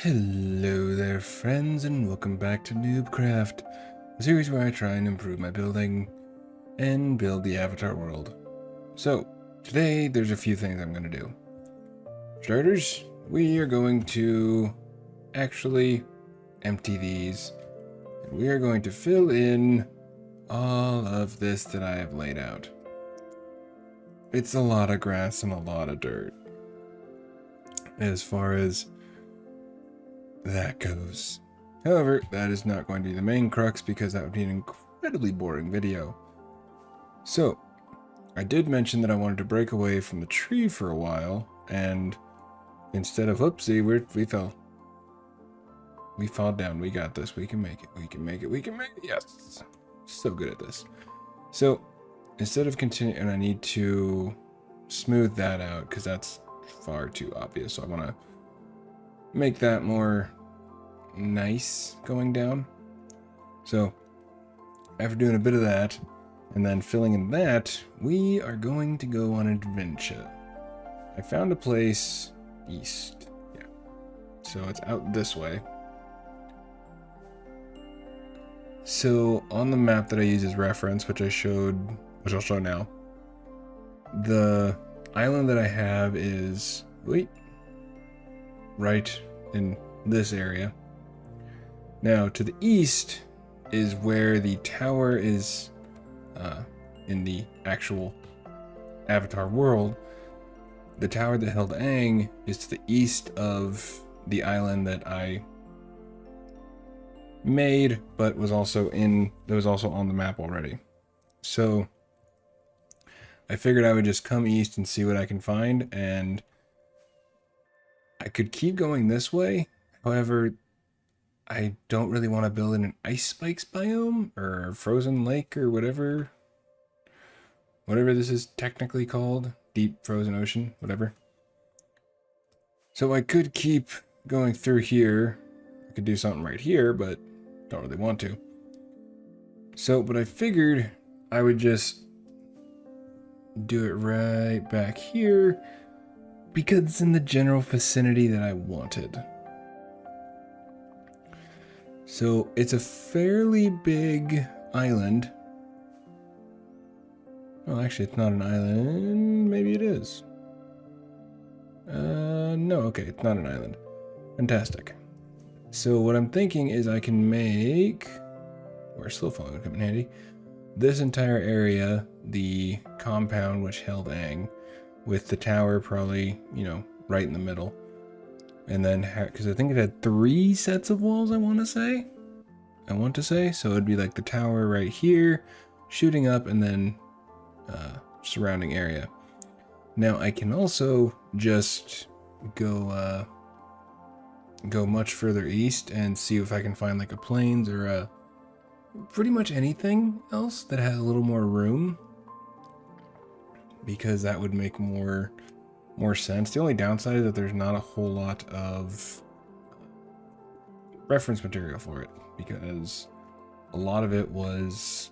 Hello there, friends, and welcome back to Noobcraft, a series where I try and improve my building and build the Avatar world. So, today there's a few things I'm going to do. Starters, we are going to actually empty these, and we are going to fill in all of this that I have laid out. It's a lot of grass and a lot of dirt, as far as that goes. However, that is not going to be the main crux because that would be an incredibly boring video. So, I did mention that I wanted to break away from the tree for a while, and instead of whoopsie, we fell. We fall down. We got this. We can make it. We can make it. We can make it. Yes. So good at this. So, instead of continuing, and I need to smooth that out because that's far too obvious. So I want to make that more nice going down. So after doing a bit of that and then filling in that, we are going to go on an adventure. I found a place east. Yeah. So it's out this way. So on the map that I use as reference, which I'll show now, the island that I have is right in this area. Now to the east is where the tower is in the actual Avatar world. The tower that held Aang is to the east of the island that I made, but was also on the map already. So I figured I would just come east and see what I can find, and I could keep going this way. However, I don't really want to build in an ice spikes biome or frozen lake or whatever this is technically called, deep frozen ocean, whatever. So I could keep going through here. I could do something right here, but don't really want to. So, but I figured I would just do it right back here because it's in the general vicinity that I wanted. So it's a fairly big island. Oh, actually it's not an island. Maybe it is. No, okay, it's not an island. Fantastic. So what I'm thinking is I can make, or slow falling would come in handy, this entire area, the compound which held Aang, with the tower probably, right in the middle. And then, because I think it had 3 sets of walls, I want to say. So it'd be like the tower right here, shooting up, and then surrounding area. Now I can also just go much further east and see if I can find like a plains or pretty much anything else that has a little more room, because that would make more sense. The only downside is that there's not a whole lot of reference material for it, because a lot of it was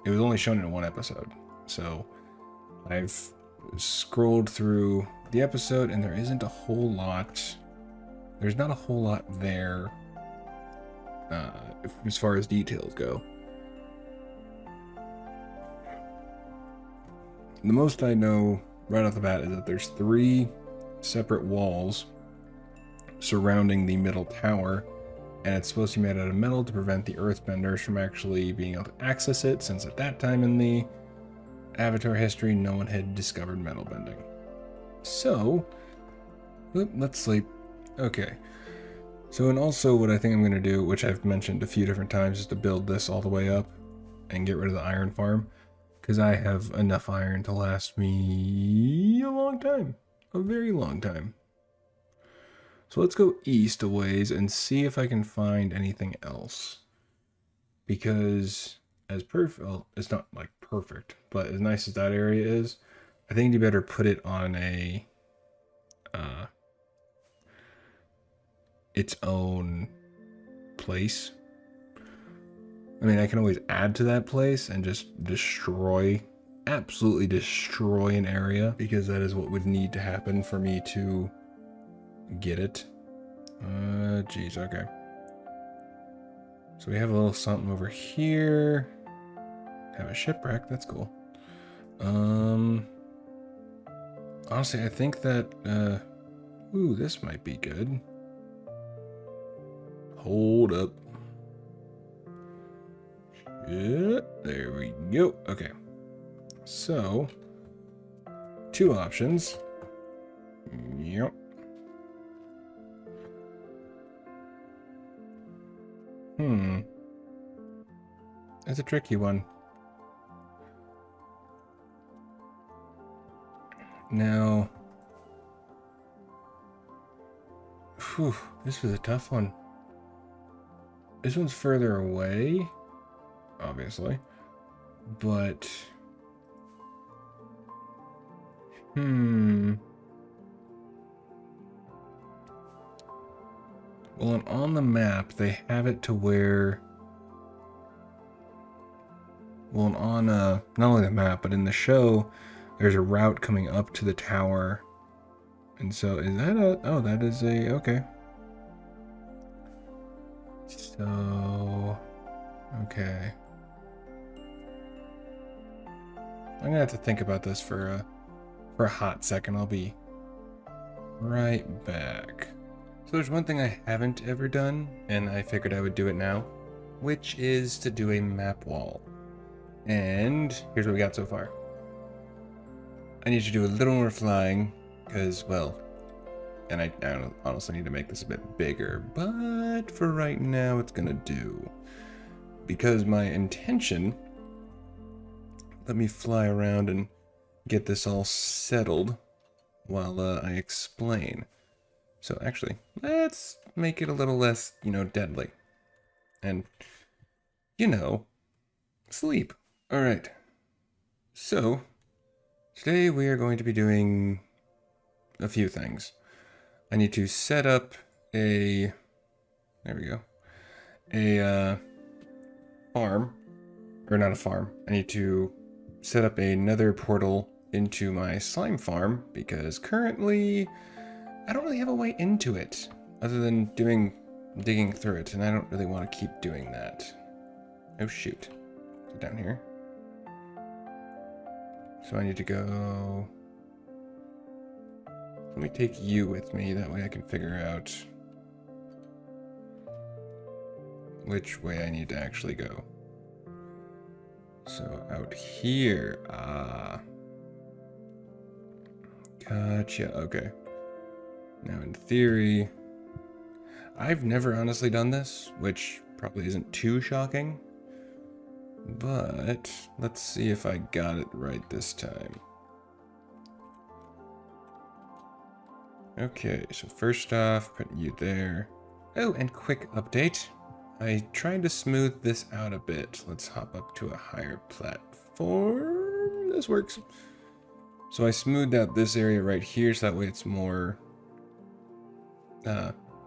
only shown in one episode. So I've scrolled through the episode and there's not a whole lot there as far as details go. The most I know right off the bat is that there's 3 separate walls surrounding the middle tower, and it's supposed to be made out of metal to prevent the earthbenders from actually being able to access it, since at that time in the Avatar history no one had discovered metal bending. So let's sleep. Okay, so, and also what I think I'm going to do, which I've mentioned a few different times, is to build this all the way up and get rid of the iron farm, because I have enough iron to last me a long time. A very long time. So let's go east a ways and see if I can find anything else. Because well, it's not like perfect, but as nice as that area is, I think you better put it on a its own place. I mean, I can always add to that place and just absolutely destroy an area, because that is what would need to happen for me to get it. Geez, okay. So we have a little something over here. Have a shipwreck, that's cool. Honestly, I think that, ooh, this might be good. Hold up. Yeah, there we go. Okay. So, two options. Yep. That's a tricky one. Now, whew, this was a tough one. This one's further away, obviously, but well, and on the map they have it to where, well, and on not only the map but in the show, there's a route coming up to the tower, and so is that a? Oh, that is a okay. So, okay. I'm gonna have to think about this for a hot second. I'll be right back. So there's one thing I haven't ever done, and I figured I would do it now, which is to do a map wall. And here's what we got so far. I need to do a little more flying, because, well, and I honestly need to make this a bit bigger, but for right now it's gonna do. Because my intention, let me fly around and get this all settled while I explain. So actually, let's make it a little less, deadly. And, sleep. Alright. So, today we are going to be doing a few things. I need to set up there we go, a farm, or not a farm. I need to set up another portal into my slime farm, because currently I don't really have a way into it other than digging through it, and I don't really want to keep doing that. Oh shoot, get down here. So I need to go, let me take you with me, that way I can figure out which way I need to actually go. So out here, gotcha, okay. Now in theory, I've never honestly done this, which probably isn't too shocking, but let's see if I got it right this time. Okay, so first off, putting you there. Oh, and quick update. I tried to smooth this out a bit. Let's hop up to a higher platform. This works. So I smoothed out this area right here, so that way it's more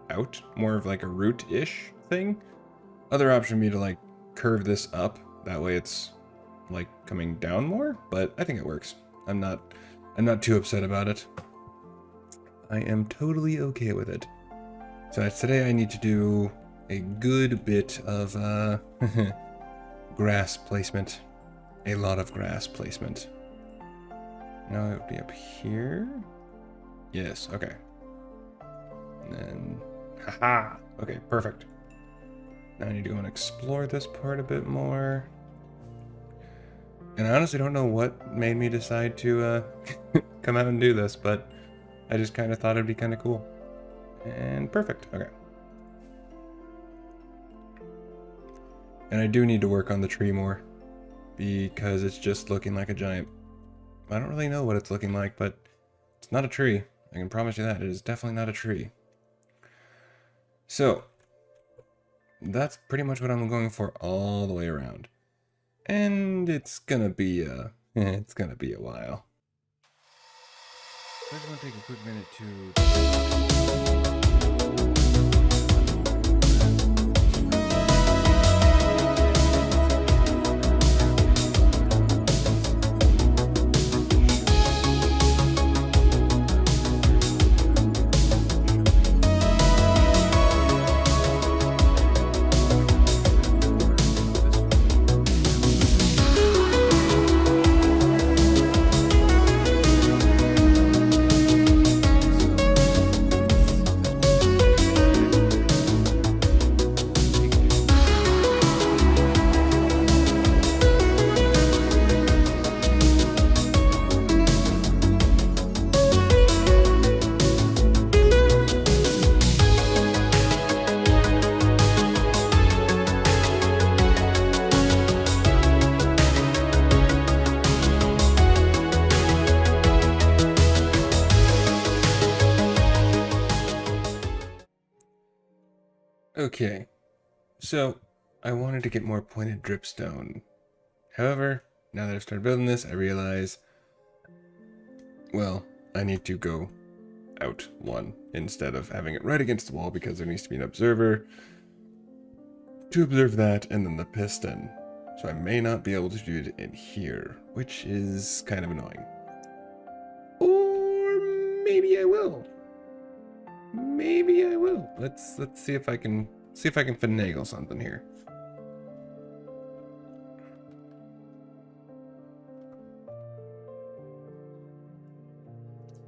out, more of like a root-ish thing. Other option would be to like curve this up, that way it's like coming down more, but I think it works. I'm not too upset about it. I am totally okay with it. So today I need to do a good bit of grass placement. A lot of grass placement. Now it would be up here. Yes, okay. And then, haha, okay, perfect. Now I need to go and explore this part a bit more. And I honestly don't know what made me decide to come out and do this, but I just kind of thought it'd be kind of cool. And perfect, okay. And I do need to work on the tree more, because it's just looking like a giant... I don't really know what it's looking like, but it's not a tree. I can promise you that. It is definitely not a tree. So, that's pretty much what I'm going for all the way around. And it's gonna be a while. I just want to take a quick minute to... Okay, so I wanted to get more pointed dripstone. However, now that I've started building this, I realize, well, I need to go out one instead of having it right against the wall because there needs to be an observer to observe that and then the piston. So I may not be able to do it in here, which is kind of annoying. Or maybe I will. Maybe I will. Let's see if I can finagle something here.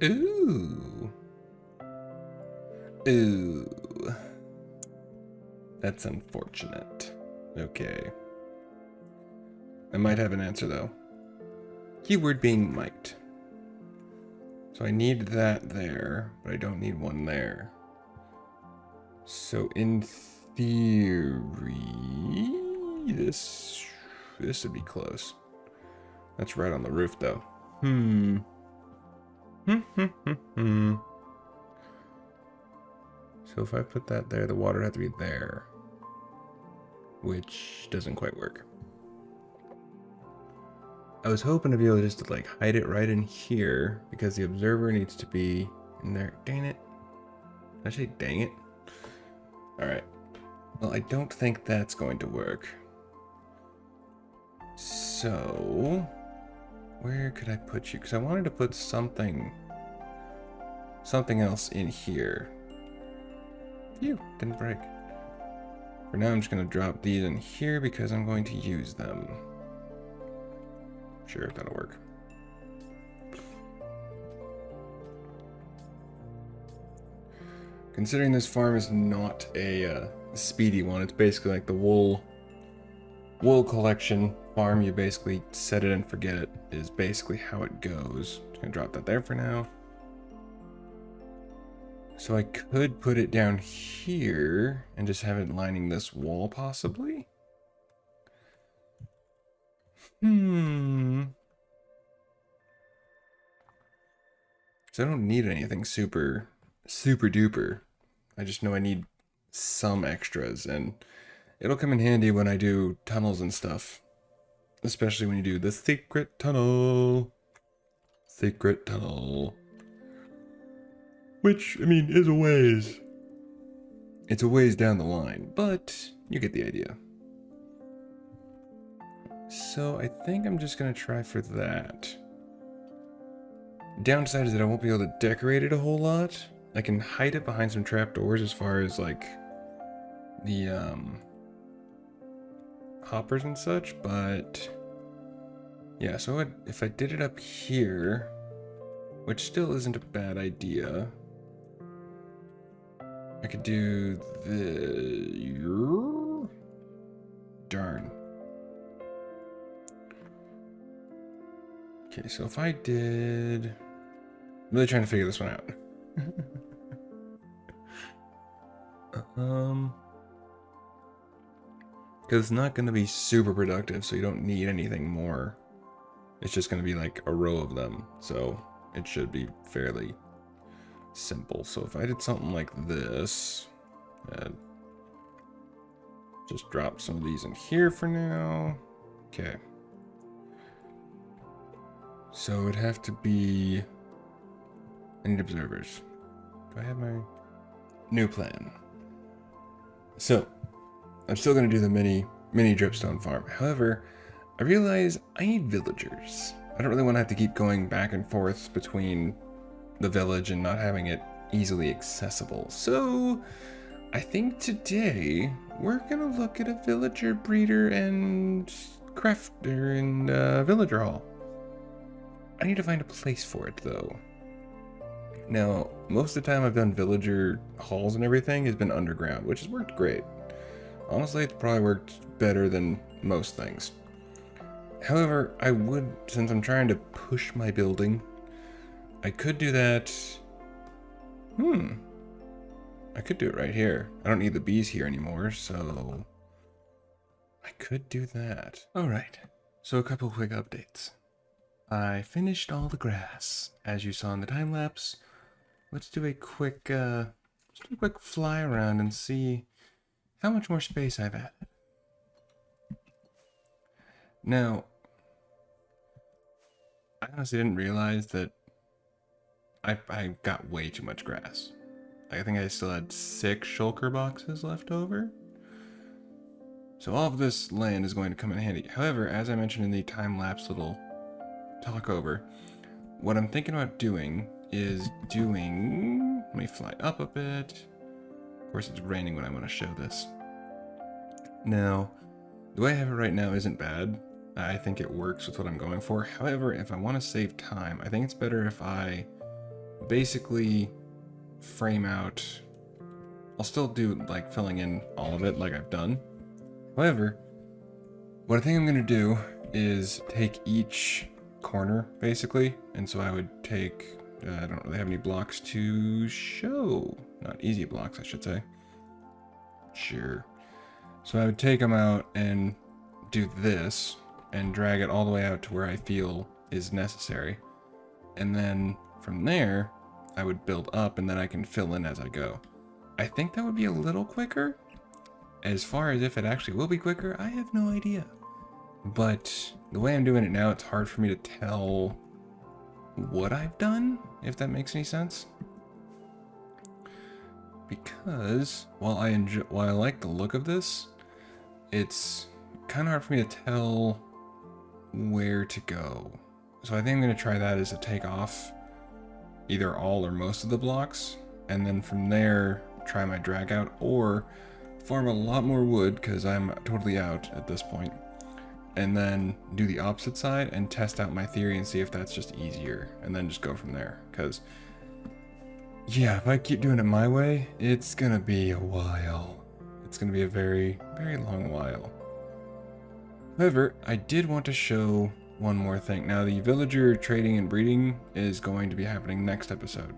Ooh. Ooh. That's unfortunate. Okay. I might have an answer though. Keyword being might. So I need that there, but I don't need one there. So in theory, this would be close. That's right on the roof though. So if I put that there, the water would have to be there, which doesn't quite work. I was hoping to be able to just like hide it right in here because the observer needs to be in there. Dang it. Did I say dang it? Alright. Well, I don't think that's going to work. So, where could I put you? Because I wanted to put something else in here. Phew, didn't break. For now, I'm just going to drop these in here because I'm going to use them. Sure, that'll work. Considering this farm is not a speedy one, it's basically like the wool collection farm. You basically set it and forget it is basically how it goes. Just gonna drop that there for now. So I could put it down here and just have it lining this wall possibly. So I don't need anything super duper. I just know I need some extras, and it'll come in handy when I do tunnels and stuff. Especially when you do the secret tunnel. Secret tunnel. Which, I mean, is a ways. It's a ways down the line, but you get the idea. So I think I'm just gonna try for that. Downside is that I won't be able to decorate it a whole lot. I can hide it behind some trapdoors as far as like the hoppers and such, but yeah, so if I did it up here, which still isn't a bad idea, I could do the... Darn. Okay, so if I did... I'm really trying to figure this one out. Because it's not going to be super productive, so you don't need anything more. It's just going to be like a row of them, so it should be fairly simple. So if I did something like this, just drop some of these in here for now. Okay. So it'd have to be... I need observers. Do I have my new plan? So, I'm still going to do the mini dripstone farm. However, I realize I need villagers. I don't really want to have to keep going back and forth between the village and not having it easily accessible. So, I think today we're going to look at a villager breeder and crafter in villager hall. I need to find a place for it though. Now, most of the time I've done villager halls and everything has been underground, which has worked great. Honestly, it's probably worked better than most things. However, I would, since I'm trying to push my building, I could do that... I could do it right here. I don't need the bees here anymore, so... I could do that. Alright, so a couple quick updates. I finished all the grass, as you saw in the time lapse. Let's do a quick fly around and see how much more space I've added. Now, I honestly didn't realize that I got way too much grass. I think I still had 6 shulker boxes left over. So all of this land is going to come in handy. However, as I mentioned in the time-lapse little talkover, what I'm thinking about doing is let me fly up a bit. Of course, it's raining when I want to show this. Now, the way I have it right now isn't bad. I think it works with what I'm going for. However, if I want to save time, I think it's better if I basically frame out. I'll still do like filling in all of it like I've done. However, what I think I'm going to do is take each corner basically. And so I would take, I don't really have any blocks to show. Not easy blocks, I should say. Sure. So I would take them out and do this and drag it all the way out to where I feel is necessary. And then from there, I would build up and then I can fill in as I go. I think that would be a little quicker. As far as if it actually will be quicker, I have no idea. But the way I'm doing it now, it's hard for me to tell what I've done, if that makes any sense. Because while I like the look of this, it's kind of hard for me to tell where to go. So I think I'm going to try that as to take off either all or most of the blocks, and then from there try my drag out, or farm a lot more wood because I'm totally out at this point, and then do the opposite side and test out my theory and see if that's just easier, and then just go from there. Because yeah, if I keep doing it my way, it's gonna be a while. It's gonna be a very, very long while. However, I did want to show one more thing. Now, the villager trading and breeding is going to be happening next episode.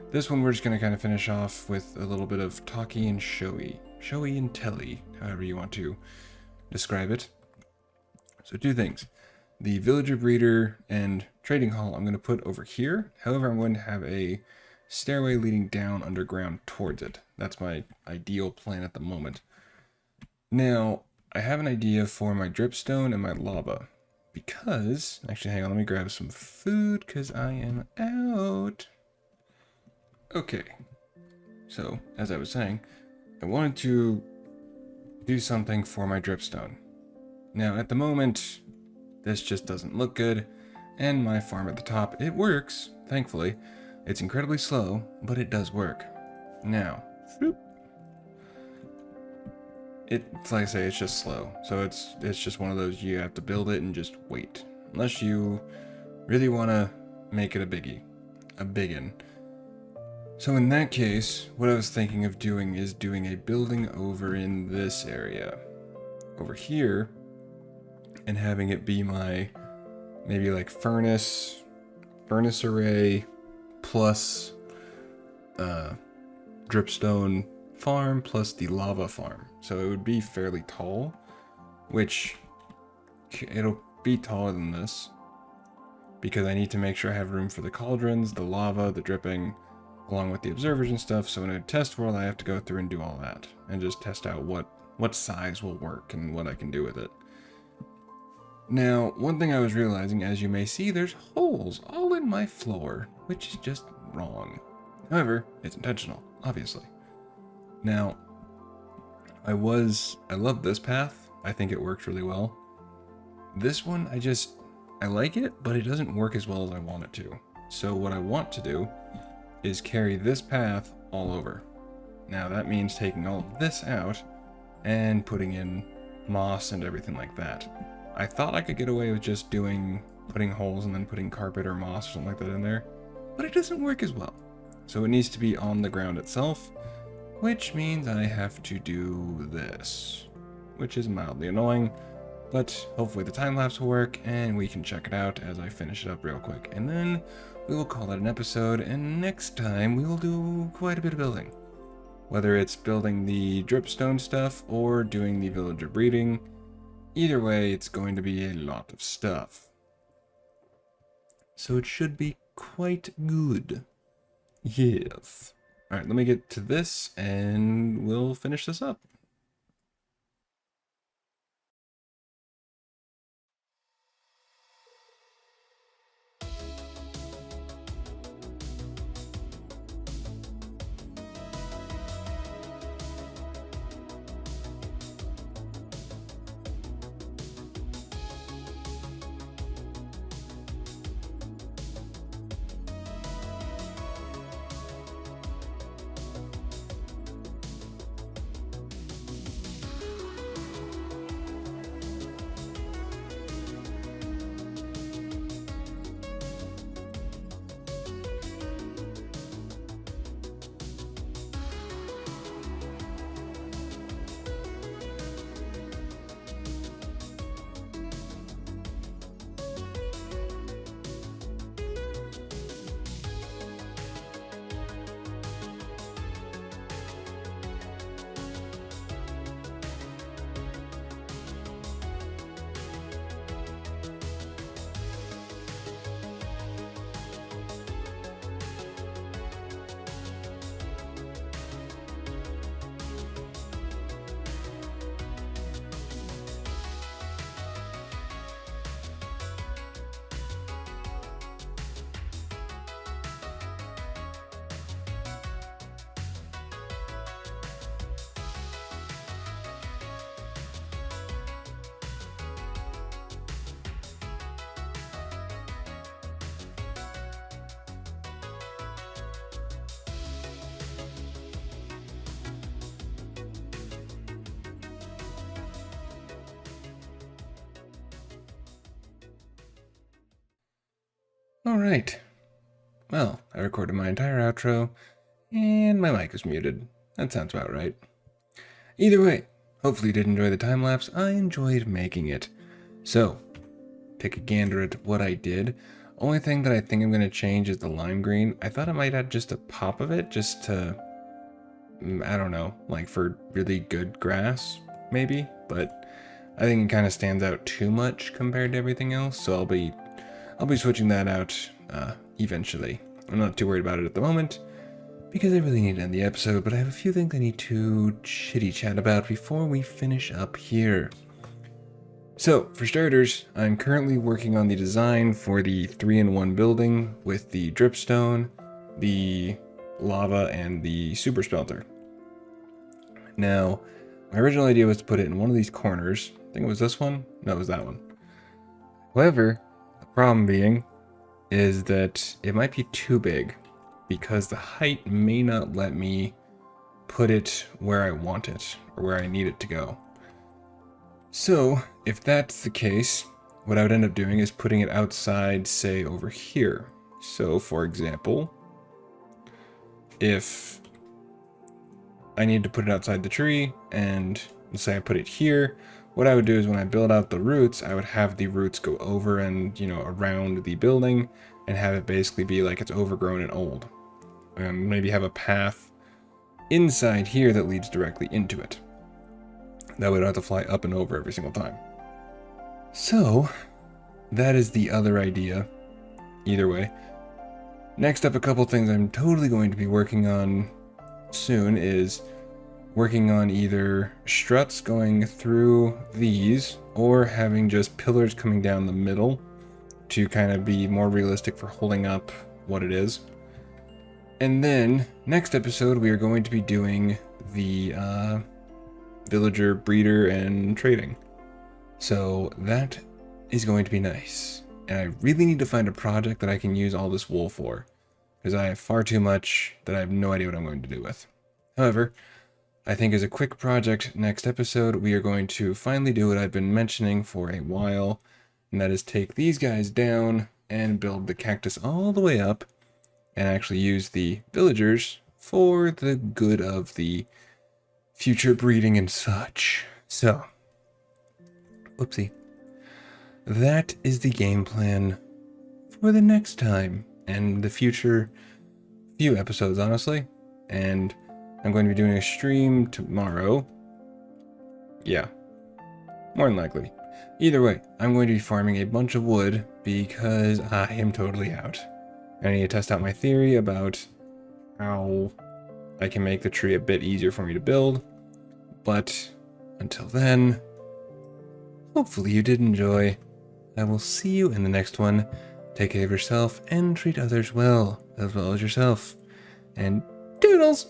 This one we're just going to kind of finish off with a little bit of talky and showy. Showy and telly, however you want to describe it. So 2 things. The villager breeder and trading hall I'm going to put over here. However, I'm going to have a stairway leading down underground towards it. That's my ideal plan at the moment. Now, I have an idea for my dripstone and my lava. Because, actually hang on, let me grab some food because I am out. Okay, so as I was saying, I wanted to do something for my dripstone. Now at the moment, this just doesn't look good, and my farm at the top, it works, thankfully. It's incredibly slow, but it does work. Now, it's like I say, it's just slow. So it's just one of those, you have to build it and just wait. Unless you really want to make it a biggie. A biggin. So in that case, what I was thinking of doing is doing a building over in this area. Over here. And having it be my, maybe like furnace array, plus dripstone farm, plus the lava farm. So it would be fairly tall, which it'll be taller than this because I need to make sure I have room for the cauldrons, the lava, the dripping, along with the observers and stuff. So in a test world, I have to go through and do all that and just test out what size will work and what I can do with it. Now, one thing I was realizing, as you may see, there's holes all in my floor, which is just wrong. However, it's intentional, obviously. Now, I love this path. I think it works really well. This one, I like it, but it doesn't work as well as I want it to. So what I want to do is carry this path all over. Now that means taking all of this out and putting in moss and everything like that. I thought I could get away with just putting holes and then putting carpet or moss or something like that in there, but it doesn't work as well. So it needs to be on the ground itself, which means I have to do this, which is mildly annoying, but hopefully the time-lapse will work and we can check it out as I finish it up real quick. And then we will call that an episode, and next time we will do quite a bit of building. Whether it's building the dripstone stuff or doing the villager breeding, either way, it's going to be a lot of stuff. So it should be quite good. Yes. Alright, let me get to this and we'll finish this up. Alright. Well, I recorded my entire outro, and my mic is muted. That sounds about right. Either way, hopefully you did enjoy the time lapse. I enjoyed making it. So, take a gander at what I did. Only thing that I think I'm going to change is the lime green. I thought I might add just a pop of it, just to, I don't know, like for really good grass, maybe. But I think it kind of stands out too much compared to everything else, so I'll be switching that out eventually. I'm not too worried about it at the moment, because I really need to end the episode, but I have a few things I need to chitty chat about before we finish up here. So, for starters, I'm currently working on the design for the 3-in-1 building with the dripstone, the lava, and the super smelter. Now, my original idea was to put it in one of these corners. I think it was this one? No, it was that one. However, the problem being is that it might be too big because the height may not let me put it where I want it or where I need it to go. So, if that's the case, what I would end up doing is putting it outside, say, over here. So, for example, if I need to put it outside the tree, and let's say I put it here, what I would do is when I build out the roots, I would have the roots go over and, around the building, and have it basically be like it's overgrown and old. And maybe have a path inside here that leads directly into it. That way I don't have to fly up and over every single time. So, that is the other idea. Either way. Next up, a couple things I'm totally going to be working on soon is working on either struts going through these or having just pillars coming down the middle to kind of be more realistic for holding up what it is. And then, next episode, we are going to be doing the villager breeder and trading. So that is going to be nice. And I really need to find a project that I can use all this wool for, because I have far too much that I have no idea what I'm going to do with. However, I think as a quick project, next episode, we are going to finally do what I've been mentioning for a while, and that is take these guys down and build the cactus all the way up, and actually use the villagers for the good of the future breeding and such. So, whoopsie. That is the game plan for the next time and the future few episodes, honestly. And I'm going to be doing a stream tomorrow. Yeah, more than likely. Either way, I'm going to be farming a bunch of wood because I am totally out. I need to test out my theory about how I can make the tree a bit easier for me to build. But until then, hopefully you did enjoy. I will see you in the next one. Take care of yourself and treat others well as yourself. And doodles!